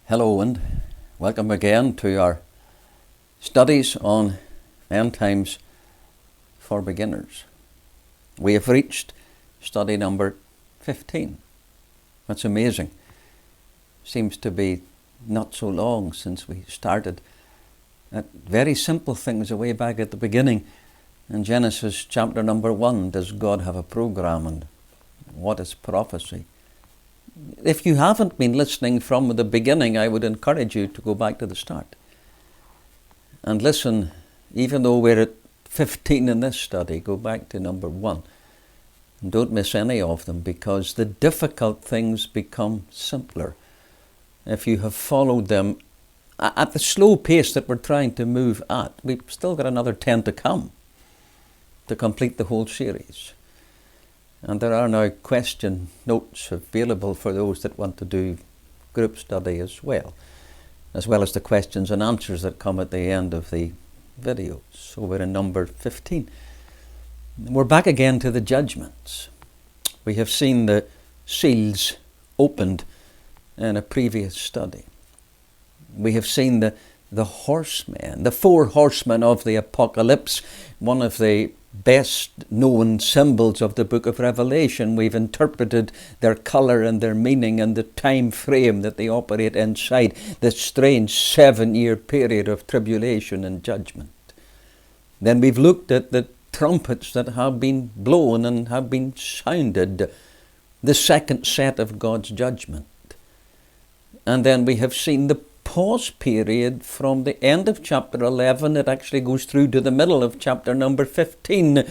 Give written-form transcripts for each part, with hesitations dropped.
Hello and welcome again to our studies on End Times for Beginners. We have reached study number 15. That's amazing. Seems to be not so long since we started at very simple things way back at the beginning. In Genesis chapter number 1, does God have a program and what is prophecy? If you haven't been listening from the beginning, I would encourage you to go back to the start and listen. Even though we're at 15 in this study, go back to number 1 and don't miss any of them, because the difficult things become simpler if you have followed them at the slow pace that we're trying to move at. We've still got another 10 to come to complete the whole series. And there are now question notes available for those that want to do group study as well as the questions and answers that come at the end of the videos. So we're in number 15. We're back again to the judgments. We have seen the seals opened in a previous study. We have seen the horsemen, the 4 horsemen of the apocalypse, one of the best known symbols of the book of Revelation. We've interpreted their colour and their meaning and the time frame that they operate inside, this strange 7-year period of tribulation and judgment. Then we've looked at the trumpets that have been blown and have been sounded, the second set of God's judgment. And then we have seen the pause period from the end of chapter 11. It actually goes through to the middle of chapter number 15.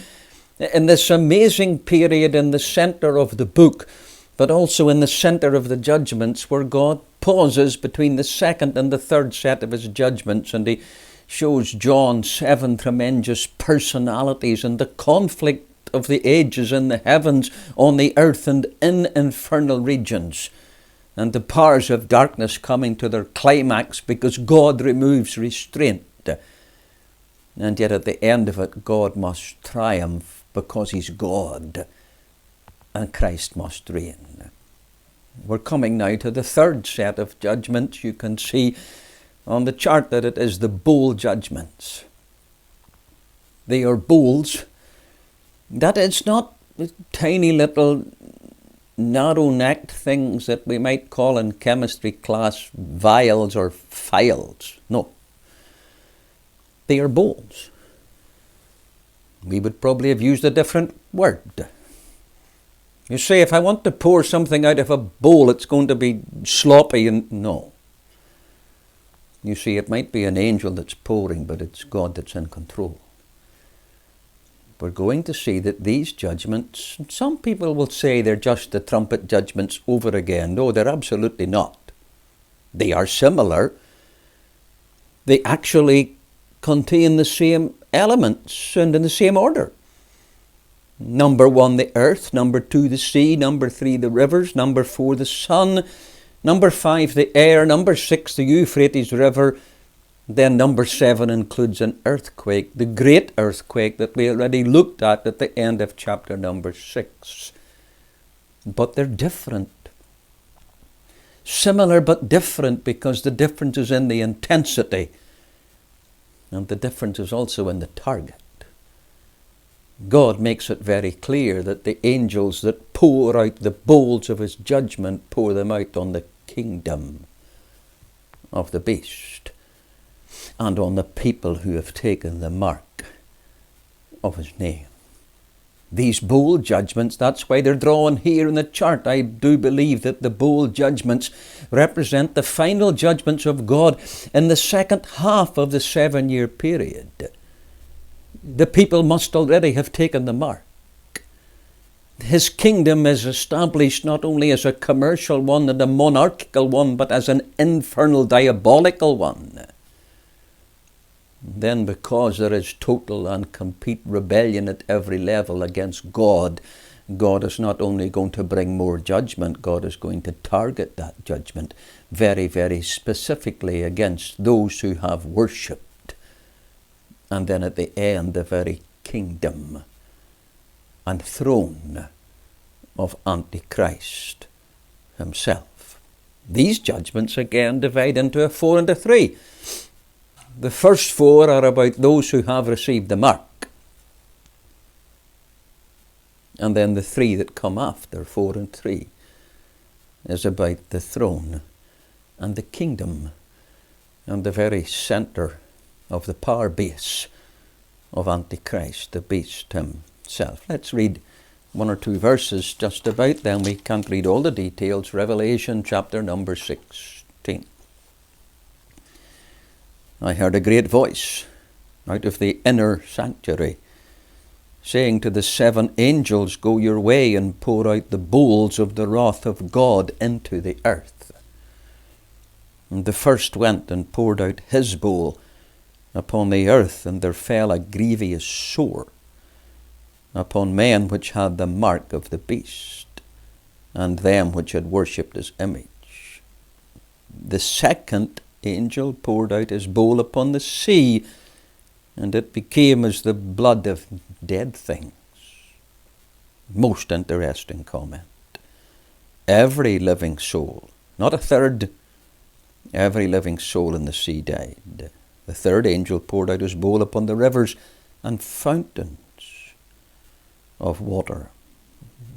In this amazing period in the center of the book, but also in the center of the judgments, where God pauses between the second and the third set of his judgments, and he shows John 7 tremendous personalities and the conflict of the ages in the heavens, on the earth, and in infernal regions, and the powers of darkness coming to their climax because God removes restraint. And yet at the end of it, God must triumph because he's God, and Christ must reign. We're coming now to the third set of judgments. You can see on the chart that it is the bowl judgments. They are bowls. That is not tiny little narrow-necked things that we might call in chemistry class vials or phials. No. They are bowls. We would probably have used a different word. You say, if I want to pour something out of a bowl, it's going to be sloppy, and no. You see, it might be an angel that's pouring, but it's God that's in control. We're going to see that these judgments, some people will say they're just the trumpet judgments over again. No, they're absolutely not. They are similar. They actually contain the same elements and in the same order. Number 1, the earth. Number 2, the sea. Number 3, the rivers. Number 4, the sun. Number 5, the air. Number 6, the Euphrates River. Then number 7 includes an earthquake, the great earthquake that we already looked at the end of chapter number 6. But they're different. Similar but different, because the difference is in the intensity. And the difference is also in the target. God makes it very clear that the angels that pour out the bowls of his judgment pour them out on the kingdom of the beast, and on the people who have taken the mark of his name. These bowl judgments, that's why they're drawn here in the chart. I do believe that the bowl judgments represent the final judgments of God in the second half of the 7-year period. The people must already have taken the mark. His kingdom is established not only as a commercial one and a monarchical one, but as an infernal, diabolical one. Then, because there is total and complete rebellion at every level against God, God is not only going to bring more judgment, God is going to target that judgment very, very specifically against those who have worshipped. And then at the end, the very kingdom and throne of Antichrist himself. These judgments again divide into a 4 and a 3. The first 4 are about those who have received the mark. And then the 3 that come after, 4 and 3, is about the throne and the kingdom and the very centre of the power base of Antichrist, the beast himself. Let's read 1 or 2 verses just about them. We can't read all the details. Revelation chapter number 16. I heard a great voice out of the inner sanctuary, saying to the 7 angels, Go your way and pour out the bowls of the wrath of God into the earth. And the first went and poured out his bowl upon the earth, and there fell a grievous sore upon men which had the mark of the beast, and them which had worshipped his image. The second angel poured out his bowl upon the sea, and it became as the blood of dead things. Most interesting comment. Every living soul, not a third, every living soul in the sea died. The third angel poured out his bowl upon the rivers and fountains of water.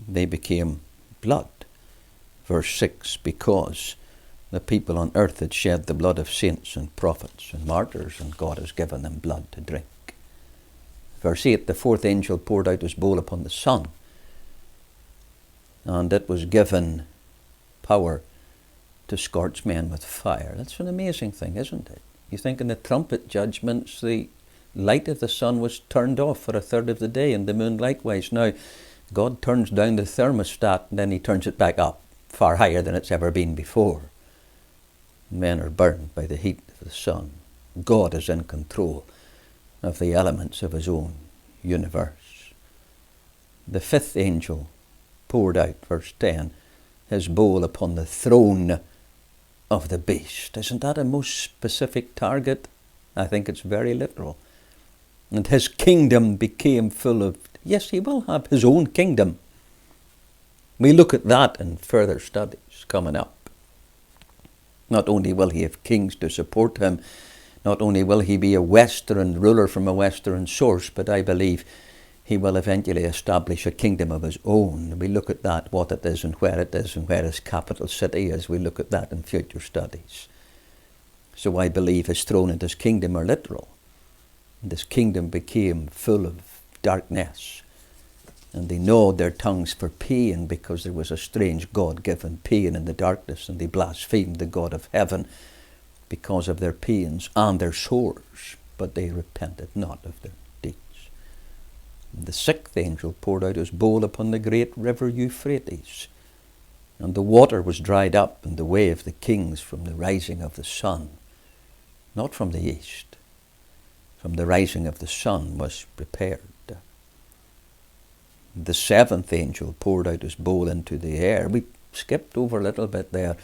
They became blood. Verse 6, because the people on earth had shed the blood of saints and prophets and martyrs, and God has given them blood to drink. Verse 8, the fourth angel poured out his bowl upon the sun, and it was given power to scorch men with fire. That's an amazing thing, isn't it? You think in the trumpet judgments, the light of the sun was turned off for a third of the day, and the moon likewise. Now, God turns down the thermostat, and then he turns it back up, far higher than it's ever been before. Men are burned by the heat of the sun. God is in control of the elements of his own universe. The fifth angel poured out, verse 10, his bowl upon the throne of the beast. Isn't that a most specific target? I think it's very literal. And his kingdom became full of, yes, he will have his own kingdom. We look at that in further studies coming up. Not only will he have kings to support him, not only will he be a Western ruler from a Western source, but I believe he will eventually establish a kingdom of his own. We look at that, what it is and where his capital city is. We look at that in future studies. So I believe his throne and his kingdom are literal. And his kingdom became full of darkness. And they gnawed their tongues for pain, because there was a strange God-given pain in the darkness, and they blasphemed the God of heaven because of their pains and their sores, but they repented not of their deeds. And the sixth angel poured out his bowl upon the great river Euphrates, and the water was dried up in the way of the kings from the rising of the sun, not from the east. From the rising of the sun was prepared. The seventh angel poured out his bowl into the air. We skipped over a little bit there.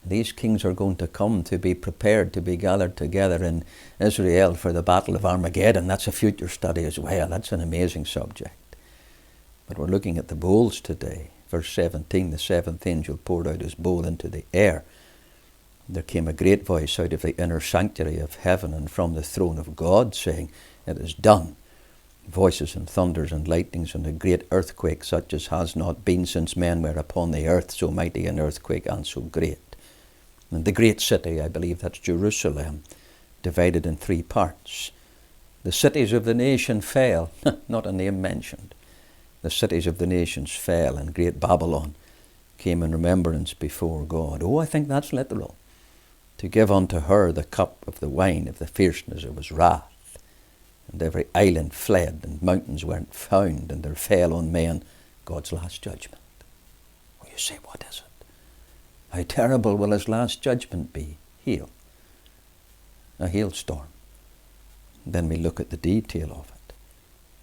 These kings are going to come to be prepared to be gathered together in Israel for the battle of Armageddon. That's a future study as well. That's an amazing subject. But we're looking at the bowls today. Verse 17, the seventh angel poured out his bowl into the air. There came a great voice out of the inner sanctuary of heaven and from the throne of God, saying, It is done. Voices and thunders and lightnings and a great earthquake, such as has not been since men were upon the earth, so mighty an earthquake and so great. And the great city, I believe that's Jerusalem, divided in 3 parts. The cities of the nation fell, not a name mentioned. The cities of the nations fell, and great Babylon came in remembrance before God. Oh, I think that's literal. To give unto her the cup of the wine of the fierceness of his wrath. And every island fled, and mountains weren't found, and there fell on men God's last judgment. Well, you say, what is it? How terrible will his last judgment be? Hail. A hailstorm. Then we look at the detail of it.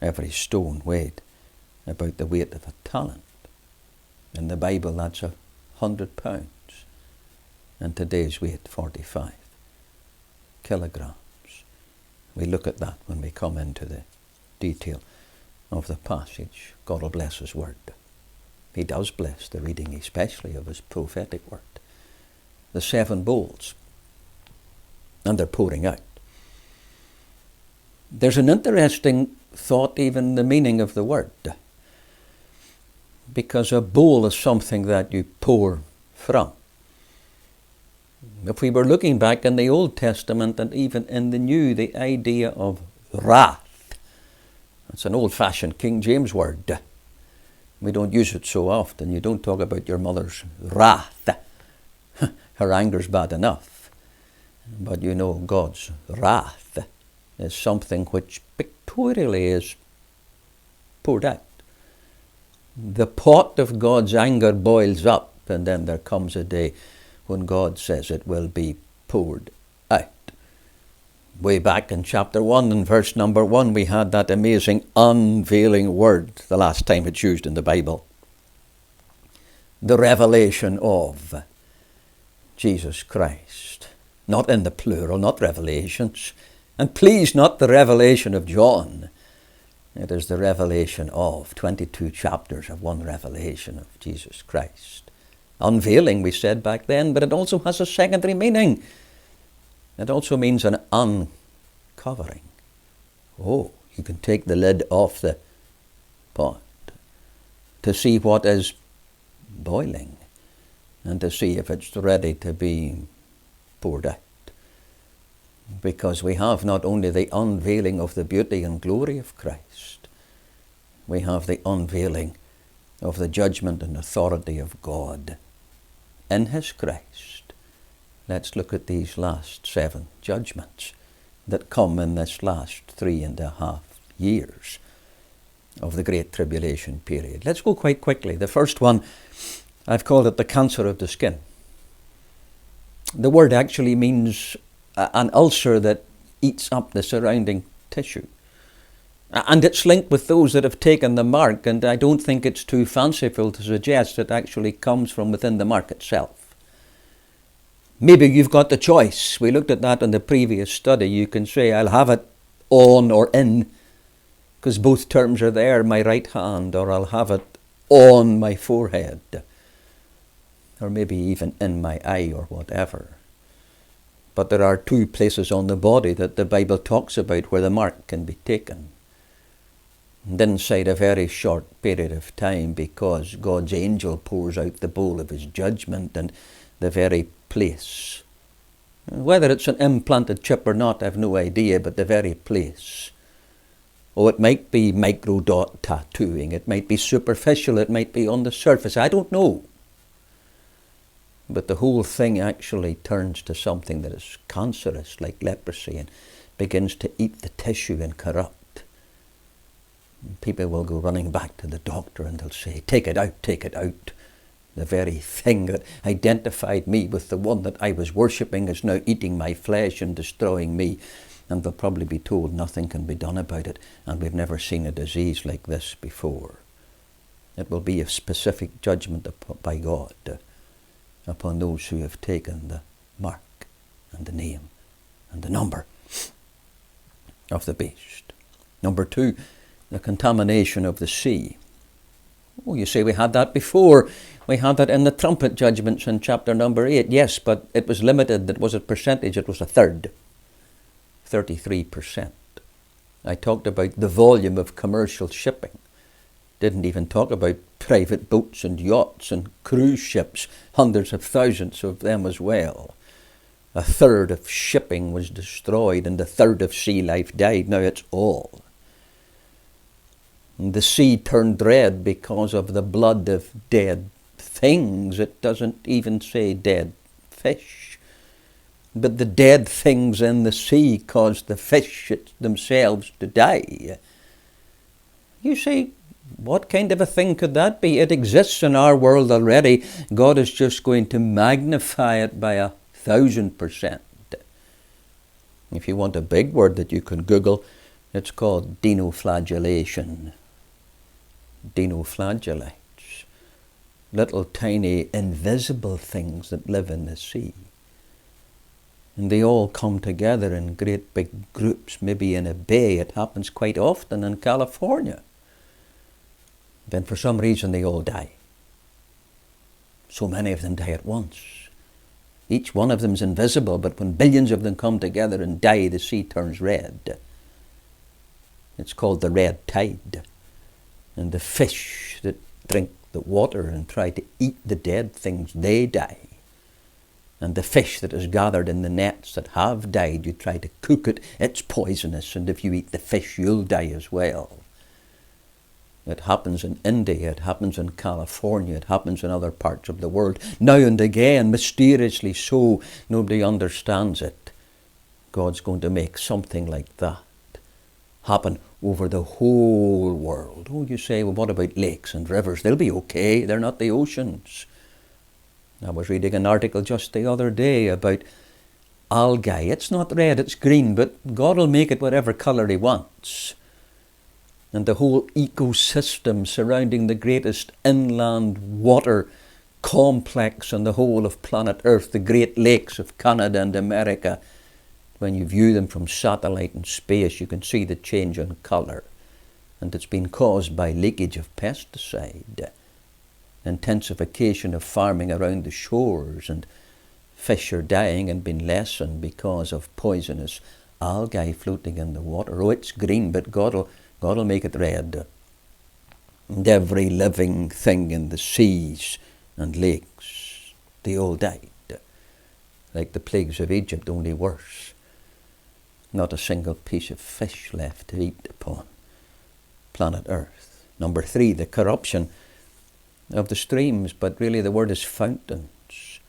Every stone weighed about the weight of a talent. In the Bible, that's 100 pounds. And today's weight, 45 kilograms. We look at that when we come into the detail of the passage. God will bless his word. He does bless the reading, especially of his prophetic word. the 7 bowls. And they're pouring out. There's an interesting thought, even the meaning of the word. Because a bowl is something that you pour from. If we were looking back in the Old Testament and even in the New, the idea of wrath, it's an old-fashioned King James word. We don't use it so often. You don't talk about your mother's wrath. Her anger's bad enough. But you know God's wrath is something which pictorially is poured out. The pot of God's anger boils up, and then there comes a day when God says it will be poured out. Way back in chapter 1 and verse number 1, we had that amazing unveiling word, the last time it's used in the Bible. The revelation of Jesus Christ. Not in the plural, not revelations. And please, not the revelation of John. It is the revelation of 22 chapters of one revelation of Jesus Christ. Unveiling, we said back then, but it also has a secondary meaning. It also means an uncovering. Oh, you can take the lid off the pot to see what is boiling and to see if it's ready to be poured out. Because we have not only the unveiling of the beauty and glory of Christ, we have the unveiling of the judgment and authority of God in His Christ. Let's look at these last 7 judgments that come in this last 3.5 years of the Great Tribulation period. Let's go quite quickly. The first one, I've called it the cancer of the skin. The word actually means an ulcer that eats up the surrounding tissue. And it's linked with those that have taken the mark, and I don't think it's too fanciful to suggest it actually comes from within the mark itself. Maybe you've got the choice. We looked at that in the previous study. You can say, I'll have it on or in, because both terms are there, my right hand, or I'll have it on my forehead, or maybe even in my eye or whatever. But there are 2 places on the body that the Bible talks about where the mark can be taken. And inside a very short period of time, because God's angel pours out the bowl of His judgment, and the very place, whether it's an implanted chip or not, I've no idea, but the very place. Oh, it might be microdot tattooing, it might be superficial, it might be on the surface, I don't know. But the whole thing actually turns to something that is cancerous, like leprosy, and begins to eat the tissue and corrupt. And people will go running back to the doctor and they'll say, take it out, take it out. The very thing that identified me with the one that I was worshipping is now eating my flesh and destroying me. And they'll probably be told nothing can be done about it, and we've never seen a disease like this before. It will be a specific judgment by God upon those who have taken the mark and the name and the number of the beast. Number 2, the contamination of the sea. Oh, you say we had that before. We had that in the trumpet judgments in chapter number 8. Yes, but it was limited. It was a percentage. It was a third. 33%. I talked about the volume of commercial shipping. Didn't even talk about private boats and yachts and cruise ships, hundreds of thousands of them as well. A third of shipping was destroyed and a third of sea life died. Now it's all. And the sea turned red because of the blood of dead things. It doesn't even say dead fish. But the dead things in the sea caused the fish themselves to die. You say, what kind of a thing could that be? It exists in our world already. God is just going to magnify it by 1,000%. If you want a big word that you can Google, it's called denoflagellation. Denoflagellates. Little tiny invisible things that live in the sea. And they all come together in great big groups, maybe in a bay. It happens quite often in California. Then for some reason they all die. So many of them die at once. Each one of them is invisible, but when billions of them come together and die, the sea turns red. It's called the red tide. And the fish that drink the water and try to eat the dead things, they die. And the fish that is gathered in the nets that have died, you try to cook it, it's poisonous, and if you eat the fish, you'll die as well. It happens in India, it happens in California, it happens in other parts of the world. Now and again, mysteriously so, nobody understands it. God's going to make something like that happen over the whole world. Oh, you say, well, what about lakes and rivers? They'll be okay, they're not the oceans. I was reading an article just the other day about algae. It's not red, it's green, but God will make it whatever colour he wants. And the whole ecosystem surrounding the greatest inland water complex on the whole of planet Earth, the Great Lakes of Canada and America, when you view them from satellite and space, you can see the change in colour. And it's been caused by leakage of pesticide, intensification of farming around the shores, and fish are dying and being lessened because of poisonous algae floating in the water. Oh, it's green, but God will make it red. And every living thing in the seas and lakes, they all died. Like the plagues of Egypt, only worse. Not a single piece of fish left to eat upon planet Earth. Number 3, the corruption of the streams, but really the word is fountains.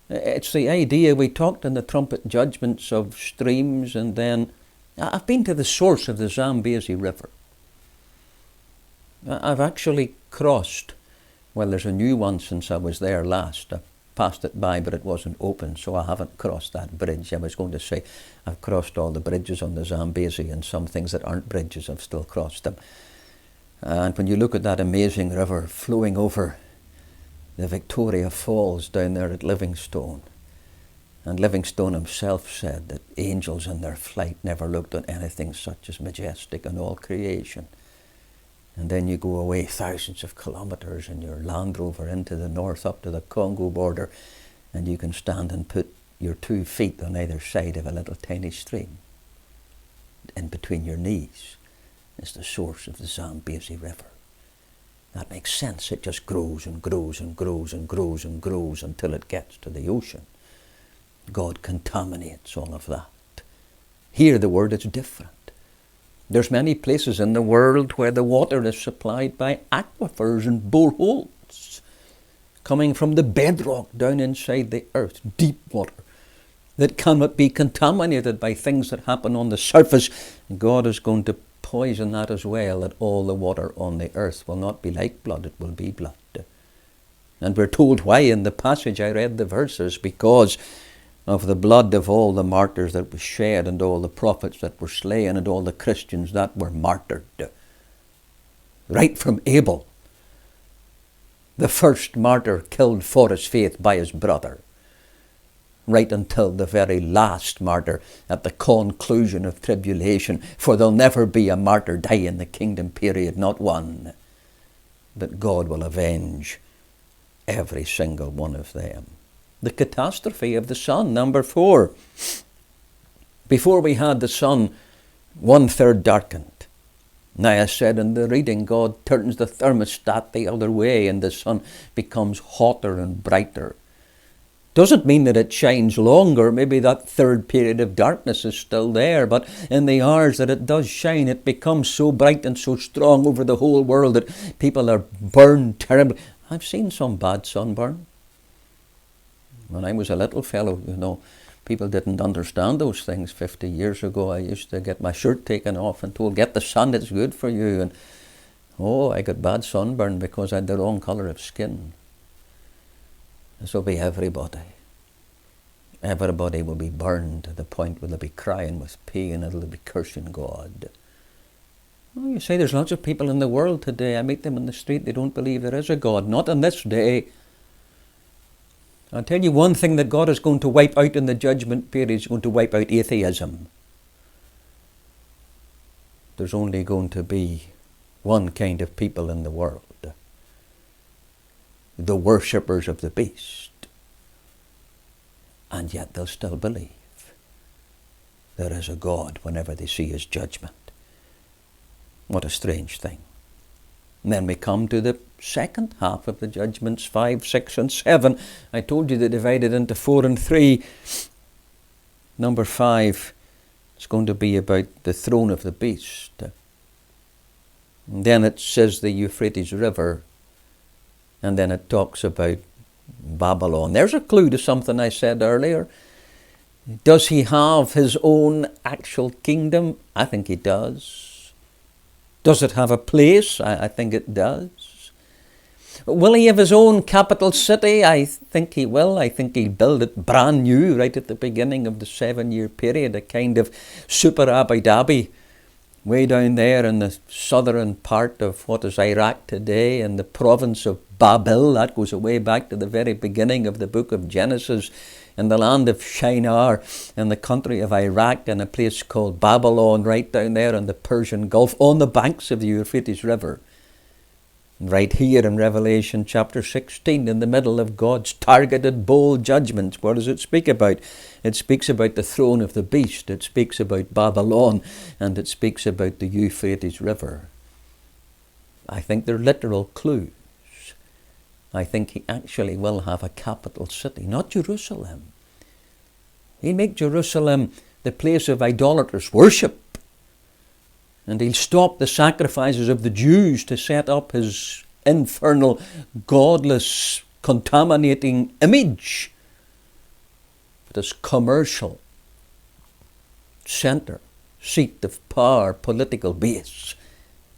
It's the idea, we talked in the trumpet judgments of streams, and then I've been to the source of the Zambezi River. I've actually crossed, well, there's a new one since I was there last. I passed it by, but it wasn't open, so I haven't crossed that bridge. I was going to say I've crossed all the bridges on the Zambezi, and some things that aren't bridges, I've still crossed them. And when you look at that amazing river flowing over the Victoria Falls down there at Livingstone, and Livingstone himself said that angels in their flight never looked on anything such as majestic in all creation. And then you go away thousands of kilometres in your Land Rover into the north up to the Congo border, and you can stand and put your 2 feet on either side of a little tiny stream. In between your knees is the source of the Zambezi River. That makes sense. It just grows and grows and grows and grows and grows until it gets to the ocean. God contaminates all of that. Here the word is different. There's many places in the world where the water is supplied by aquifers and boreholes, coming from the bedrock down inside the earth, deep water, that cannot be contaminated by things that happen on the surface. God is going to poison that as well, that all the water on the earth will not be like blood, it will be blood. And we're told why in the passage. I read the verses, because of the blood of all the martyrs that was shed, and all the prophets that were slain, and all the Christians that were martyred. Right from Abel, the first martyr killed for his faith by his brother, right until the very last martyr at the conclusion of tribulation. For there'll never be a martyr die in the kingdom period, not one. But God will avenge every single one of them. The catastrophe of the sun, number 4. Before we had the sun 1/3 darkened. Now I said in the reading, God turns the thermostat the other way and the sun becomes hotter and brighter. Doesn't mean that it shines longer. Maybe that 3rd period of darkness is still there, but in the hours that it does shine, it becomes so bright and so strong over the whole world that people are burned terribly. I've seen some bad sunburn. When I was a little fellow, people didn't understand those things 50 years ago. I used to get my shirt taken off and told, get the sun, it's good for you. And I got bad sunburn because I had the wrong colour of skin. This will be everybody. Everybody will be burned to the point where they'll be crying with pain and they'll be cursing God. Well, you say there's lots of people in the world today. I meet them in the street, they don't believe there is a God. Not in this day. I'll tell you one thing that God is going to wipe out in the judgment period. He's going to wipe out atheism. There's only going to be one kind of people in the world. The worshippers of the beast. and yet they'll still believe there is a God whenever they see his judgment. What a strange thing. And then we come to the second half of the judgments, 5, 6, and 7. I told you they divided into 4 and 3. Number 5 is going to be about the throne of the beast. And then it says the Euphrates River, and then it talks about Babylon. There's a clue to something I said earlier. Does he have his own actual kingdom? I think he does. Does it have a place? I think it does. Will he have his own capital city? I think he will. I think he'll build it brand new right at the beginning of the 7-year period, a kind of super Abu Dhabi, way down there in the southern part of what is Iraq today, in the province of Babel. That goes way back to the very beginning of the book of Genesis, in the land of Shinar, in the country of Iraq, in a place called Babylon, right down there in the Persian Gulf, on the banks of the Euphrates River. Right here in Revelation chapter 16, in the middle of God's targeted bold judgments, what does it speak about? It speaks about the throne of the beast, it speaks about Babylon, and it speaks about the Euphrates River. I think they're literal clues. I think he actually will have a capital city, not Jerusalem. He'll make Jerusalem the place of idolatrous worship. And he'll stop the sacrifices of the Jews to set up his infernal, godless, contaminating image. This commercial centre, seat of power, political base.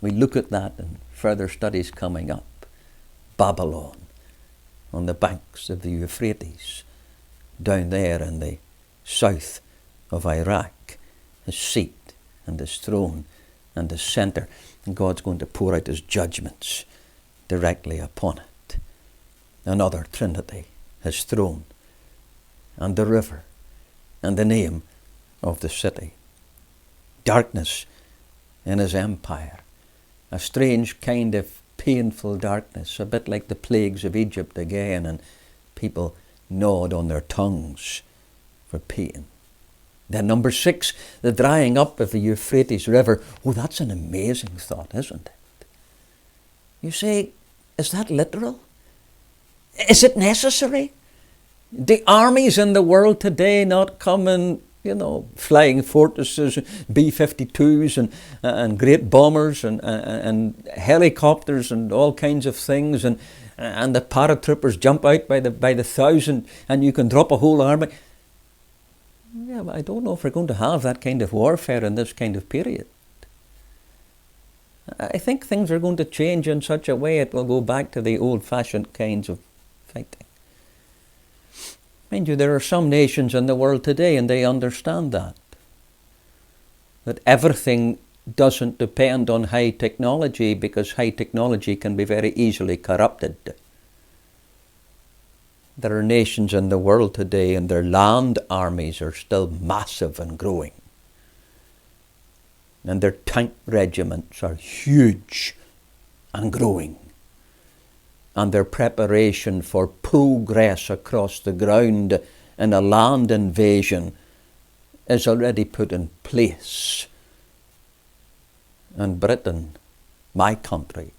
We look at that in further studies coming up. Babylon, on the banks of the Euphrates, down there in the south of Iraq, his seat and his throne and his centre. And God's going to pour out his judgments directly upon it. Another Trinity, his throne and the river and the name of the city. Darkness in his empire, a strange kind of painful darkness, a bit like the plagues of Egypt again, and people gnawed on their tongues for pain. Then number 6, the drying up of the Euphrates River. Oh, that's an amazing thought, isn't it? You say, is that literal? Is it necessary? The armies in the world today not come in, flying fortresses, B-52s and great bombers and helicopters and all kinds of things, and the paratroopers jump out by the thousand, and you can drop a whole army. Yeah, but I don't know if we're going to have that kind of warfare in this kind of period. I think things are going to change in such a way it will go back to the old-fashioned kinds of fighting. Mind you, there are some nations in the world today, and they understand that everything doesn't depend on high technology, because high technology can be very easily corrupted. There are nations in the world today, and their land armies are still massive and growing. And their tank regiments are huge and growing. And their preparation for progress across the ground in a land invasion is already put in place. And Britain, my country,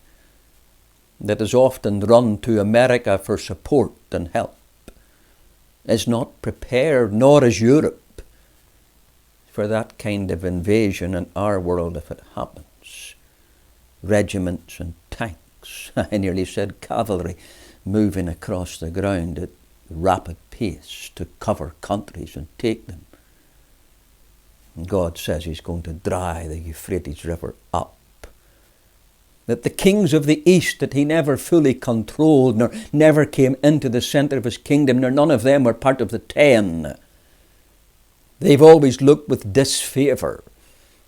that is often run to America for support and help, is not prepared, nor is Europe, for that kind of invasion in our world if it happens. Regiments and tanks, I nearly said cavalry, moving across the ground at rapid pace to cover countries and take them. And God says he's going to dry the Euphrates River up. That the kings of the East that he never fully controlled, nor never came into the centre of his kingdom, nor none of them were part of the 10. They've always looked with disfavour.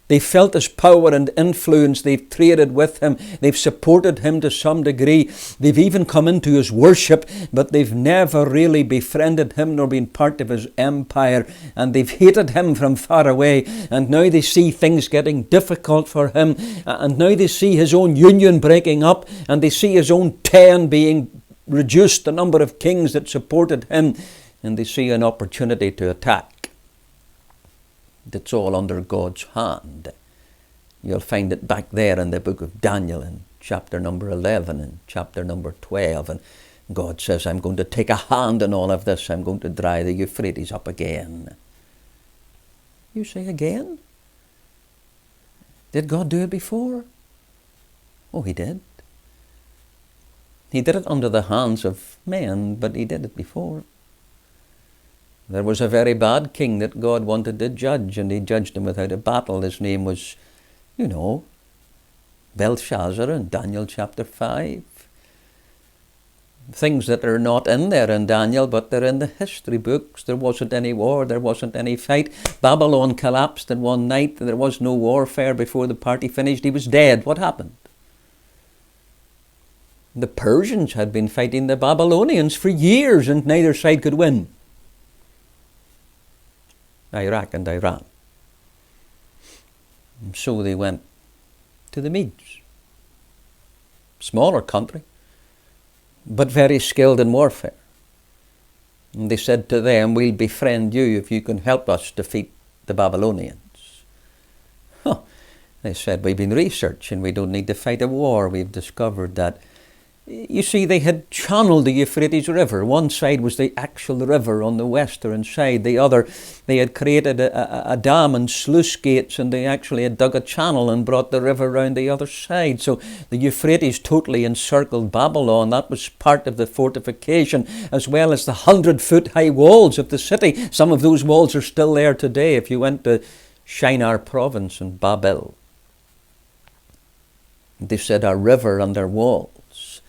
They felt his power and influence. They've traded with him. They've supported him to some degree. They've even come into his worship, but they've never really befriended him nor been part of his empire. And they've hated him from far away. And now they see things getting difficult for him. And now they see his own union breaking up. And they see his own 10 being reduced, the number of kings that supported him. and they see an opportunity to attack. That's all under God's hand. You'll find it back there in the book of Daniel in chapter number 11 and chapter number 12. And God says, I'm going to take a hand in all of this. I'm going to dry the Euphrates up again. You say again? Did God do it before? Oh, he did. He did it under the hands of men, but he did it before. There was a very bad king that God wanted to judge, and he judged him without a battle. His name was, Belshazzar in Daniel chapter 5. Things that are not in there in Daniel, but they're in the history books. There wasn't any war, there wasn't any fight. Babylon collapsed in one night. There was no warfare before the party finished. He was dead. What happened? The Persians had been fighting the Babylonians for years, and neither side could win. Iraq and Iran. And so they went to the Medes. Smaller country, but very skilled in warfare. And they said to them, we'll befriend you if you can help us defeat the Babylonians. They said, we've been researching, we don't need to fight a war. We've discovered that, you see, they had channeled the Euphrates River. One side was the actual river on the western side. The other, they had created a dam and sluice gates, and they actually had dug a channel and brought the river round the other side. So the Euphrates totally encircled Babylon. That was part of the fortification, as well as the 100-foot high walls of the city. Some of those walls are still there today if you went to Shinar province in Babel. They said, our river and our walls,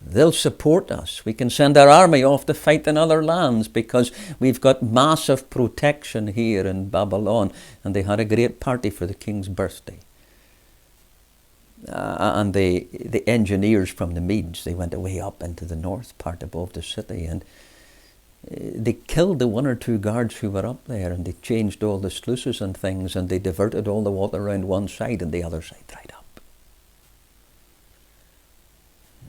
they'll support us. We can send our army off to fight in other lands because we've got massive protection here in Babylon. And they had a great party for the king's birthday. And the engineers from the Medes, they went away up into the north part above the city, and they killed the one or two guards who were up there, and they changed all the sluices and things, and they diverted all the water around one side, and the other side dried up.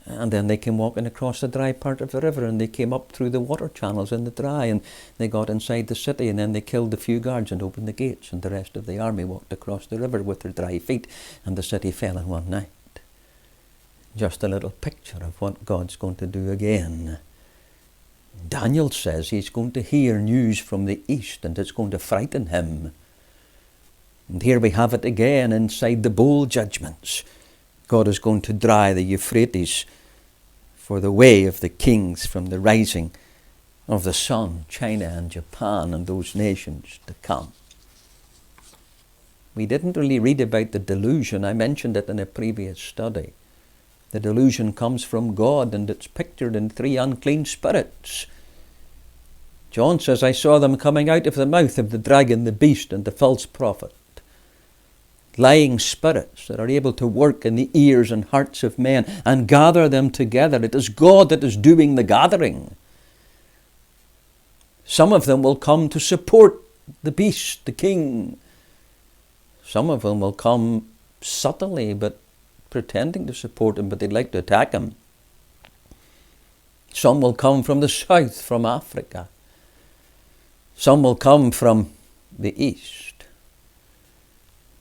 And then they came walking across the dry part of the river, and they came up through the water channels in the dry, and they got inside the city, and then they killed the few guards and opened the gates, and the rest of the army walked across the river with their dry feet, and the city fell in one night. Just a little picture of what God's going to do again. Daniel says he's going to hear news from the east, and it's going to frighten him. And here we have it again inside the bowl judgments. God is going to dry the Euphrates for the way of the kings from the rising of the sun, China and Japan and those nations to come. We didn't really read about the delusion. I mentioned it in a previous study. The delusion comes from God, and it's pictured in 3 unclean spirits. John says, I saw them coming out of the mouth of the dragon, the beast, and the false prophet. Lying spirits that are able to work in the ears and hearts of men and gather them together. It is God that is doing the gathering. Some of them will come to support the beast, the king. Some of them will come subtly, but pretending to support him, but they'd like to attack him. Some will come from the south, from Africa. Some will come from the east.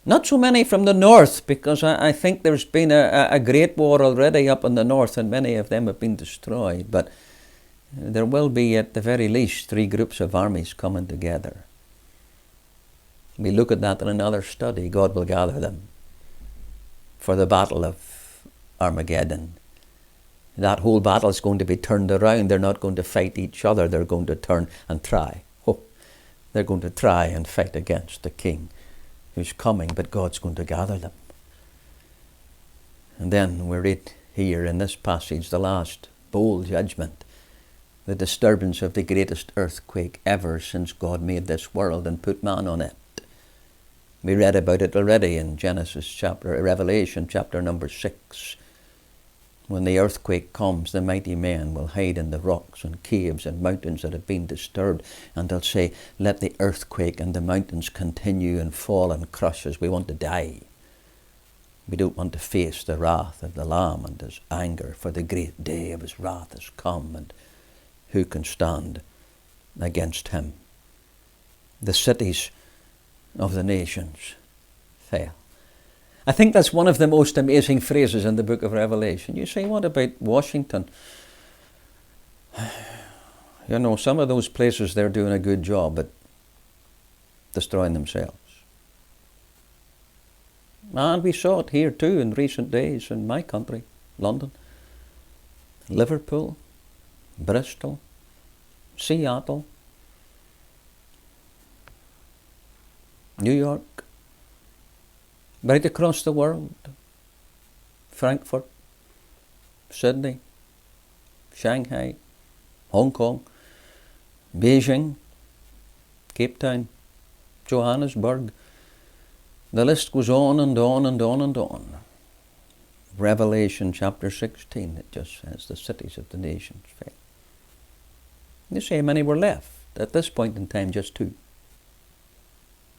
Not so many from the north, because I think there's been a great war already up in the north, and many of them have been destroyed. But there will be, at the very least, 3 groups of armies coming together. We look at that in another study. God will gather them for the battle of Armageddon. That whole battle is going to be turned around. They're not going to fight each other. They're going to turn and try. They're going to try and fight against the king who's coming, but God's going to gather them. And then we read here in this passage, the last bowl judgment, the disturbance of the greatest earthquake ever since God made this world and put man on it. We read about it already in Revelation chapter number 6. When the earthquake comes, the mighty men will hide in the rocks and caves and mountains that have been disturbed, and they'll say, let the earthquake and the mountains continue and fall and crush us. We want to die. We don't want to face the wrath of the Lamb and his anger, for the great day of his wrath has come, and who can stand against him. The cities of the nations fell. I think that's one of the most amazing phrases in the book of Revelation. You say, what about Washington? You know, some of those places, they're doing a good job at destroying themselves. And we saw it here too in recent days in my country, London, Liverpool, Bristol, Seattle, New York, right across the world, Frankfurt, Sydney, Shanghai, Hong Kong, Beijing, Cape Town, Johannesburg. The list goes on and on and on and on. Revelation chapter 16, it just says the cities of the nations fell. You say how many were left? At this point in time, just 2.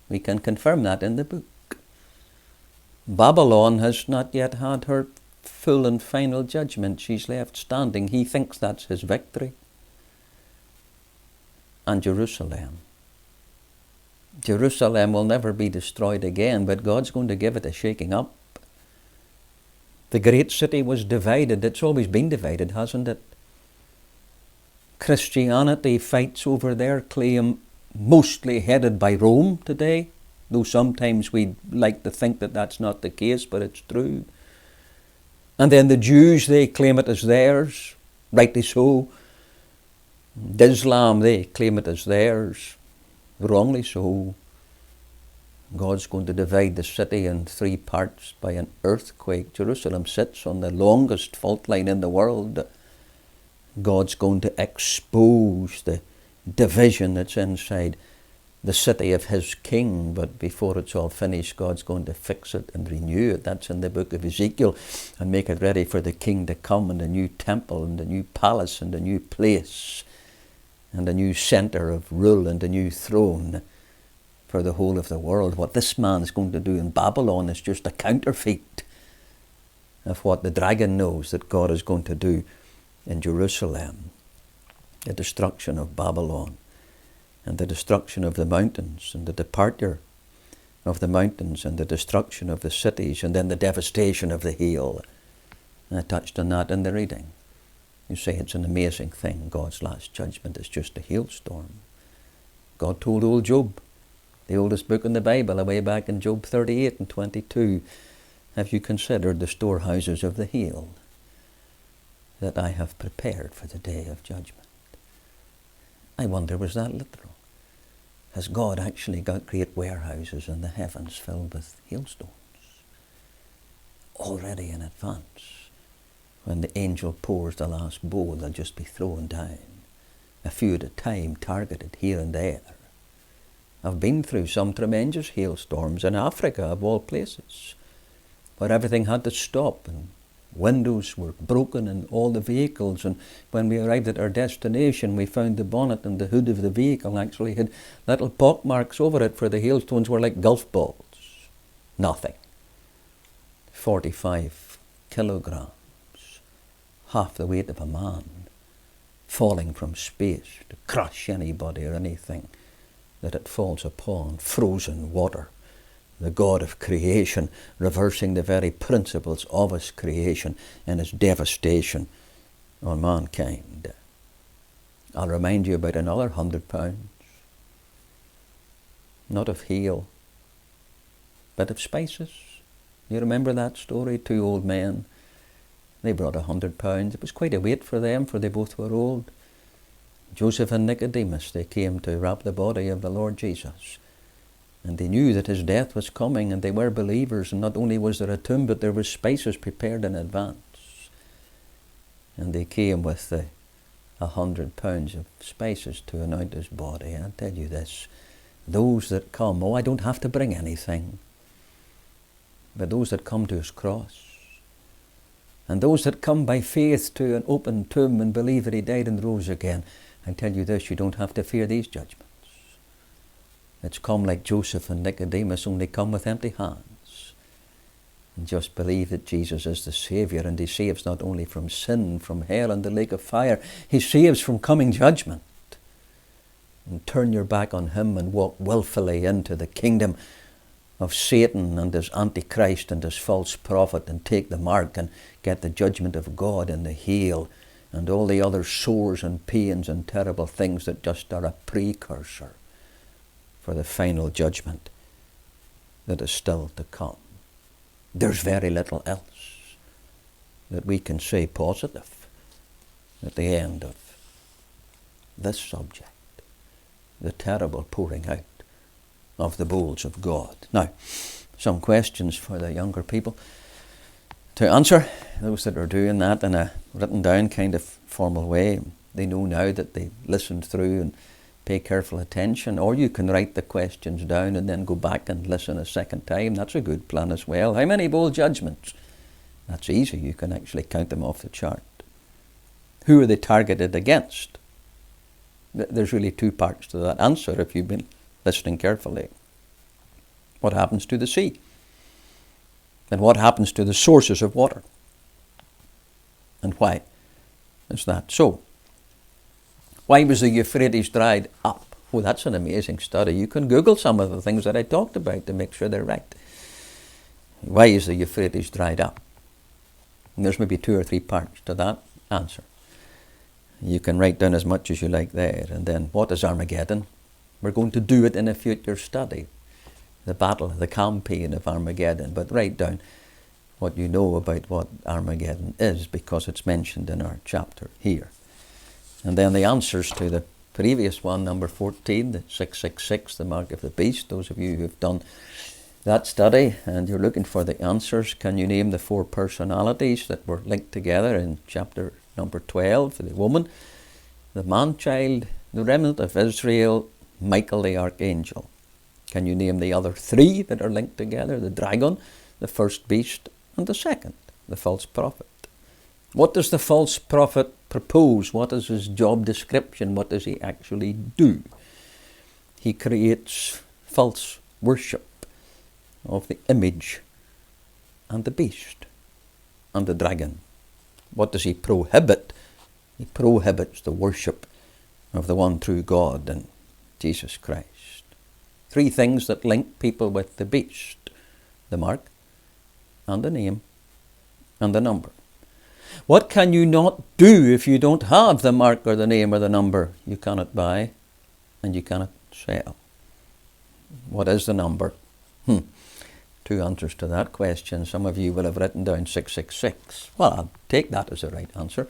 We can confirm that in the book. Babylon has not yet had her full and final judgment. She's left standing. He thinks that's his victory. And Jerusalem. Jerusalem will never be destroyed again, but God's going to give it a shaking up. The great city was divided. It's always been divided, hasn't it? Christianity fights over their claim, mostly headed by Rome today, though sometimes we like to think that that's not the case, but it's true. And then the Jews, they claim it as theirs, rightly so. Islam, they claim it as theirs, wrongly so. God's going to divide the city in 3 parts by an earthquake. Jerusalem sits on the longest fault line in the world. God's going to expose the division that's inside the city of his king, but before it's all finished, God's going to fix it and renew it. That's in the book of Ezekiel, and make it ready for the king to come, and a new temple and a new palace and a new place and a new center of rule and a new throne for the whole of the world. What this man's going to do in Babylon is just a counterfeit of what the dragon knows that God is going to do in Jerusalem. The destruction of Babylon and the destruction of the mountains and the departure of the mountains and the destruction of the cities and then the devastation of the hail. And I touched on that in the reading. You say it's an amazing thing. God's last judgment is just a hailstorm. God told old Job, the oldest book in the Bible, away back in Job 38 and 22, have you considered the storehouses of the hail that I have prepared for the day of judgment? I wonder, was that literal? Has God actually got great warehouses in the heavens filled with hailstones already in advance? When the angel pours the last bowl, they'll just be thrown down, a few at a time, targeted here and there. I've been through some tremendous hailstorms in Africa, of all places, where everything had to stop and windows were broken in all the vehicles, and when we arrived at our destination, we found the bonnet and the hood of the vehicle actually had little pockmarks over it, for the hailstones were like golf balls. Nothing. 45 kilograms. Half the weight of a man, falling from space to crush anybody or anything that it falls upon. Frozen water, the God of creation, reversing the very principles of his creation and his devastation on mankind. I'll remind you about another £100, not of hail, but of spices. You remember that story? 2 old men. They brought £100. It was quite a weight for them, for they both were old. Joseph and Nicodemus, they came to wrap the body of the Lord Jesus. And they knew that his death was coming, and they were believers. And not only was there a tomb, but there was spices prepared in advance. And they came with the £100 of spices to anoint his body. I'll tell you this, those that come, I don't have to bring anything, but those that come to his cross, and those that come by faith to an open tomb and believe that he died and rose again, I tell you this, you don't have to fear these judgments. It's come like Joseph and Nicodemus, only come with empty hands. And just believe that Jesus is the Saviour, and he saves not only from sin, from hell and the lake of fire, he saves from coming judgment. and turn your back on him and walk willfully into the kingdom of Satan and his Antichrist and his false prophet and take the mark and get the judgment of God and the hail and all the other sores and pains and terrible things that just are a precursor for the final judgment that is still to come. There's very little else that we can say positive at the end of this subject, the terrible pouring out of the bowls of God. Now, some questions for the younger people to answer. Those that are doing that in a written down kind of formal way, they know now that they listened through and pay careful attention, or you can write the questions down and then go back and listen a second time. That's a good plan as well. How many bowl judgments? That's easy. You can actually count them off the chart. Who are they targeted against? There's really two parts to that answer if you've been listening carefully. What happens to the sea? And what happens to the sources of water? And why is that so? Why was the Euphrates dried up? Oh, that's an amazing study. You can Google some of the things that I talked about to make sure they're right. Why is the Euphrates dried up? And there's maybe 2 or 3 parts to that answer. You can write down as much as you like there. And then, what is Armageddon? We're going to do it in a future study. The battle, the campaign of Armageddon. But write down what you know about what Armageddon is, because it's mentioned in our chapter here. And then the answers to the previous one, number 14, the 666, the mark of the beast. Those of you who have done that study and you're looking for the answers, can you name the 4 personalities that were linked together in chapter number 12? The woman, the man-child, the remnant of Israel, Michael the archangel. Can you name the other 3 that are linked together? The dragon, the first beast, and the second, the false prophet. What does the false prophet propose? What is his job description? What does he actually do? He creates false worship of the image and the beast and the dragon. What does he prohibit? He prohibits the worship of the one true God and Jesus Christ. 3 things that link people with the beast: the mark and the name and the number. What can you not do if you don't have the mark or the name or the number? You cannot buy and you cannot sell. What is the number? 2 answers to that question. Some of you will have written down 666. Well, I'll take that as the right answer.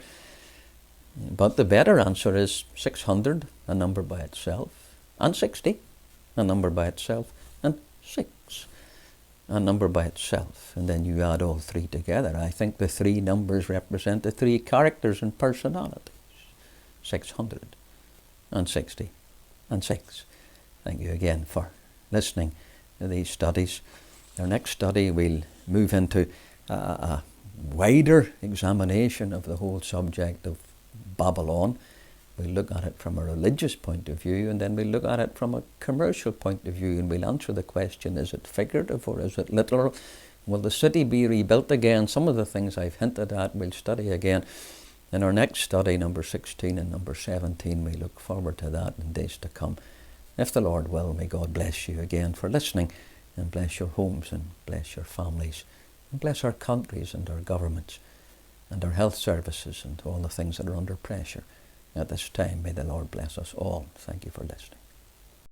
But the better answer is 600, a number by itself, and 60, a number by itself, and 6, a number by itself. And then you add all 3 together. I think the 3 numbers represent the 3 characters and personalities. 600 and 60 and 6. Thank you again for listening to these studies. Our next study, we'll move into a wider examination of the whole subject of Babylon. We'll look at it from a religious point of view, and then we'll look at it from a commercial point of view, and we'll answer the question, is it figurative or is it literal? Will the city be rebuilt again? Some of the things I've hinted at we'll study again in our next study, number 16 and number 17. We look forward to that in days to come. If the Lord will, may God bless you again for listening, and bless your homes and bless your families, and bless our countries and our governments and our health services and all the things that are under pressure at this time. May the Lord bless us all. Thank you for listening.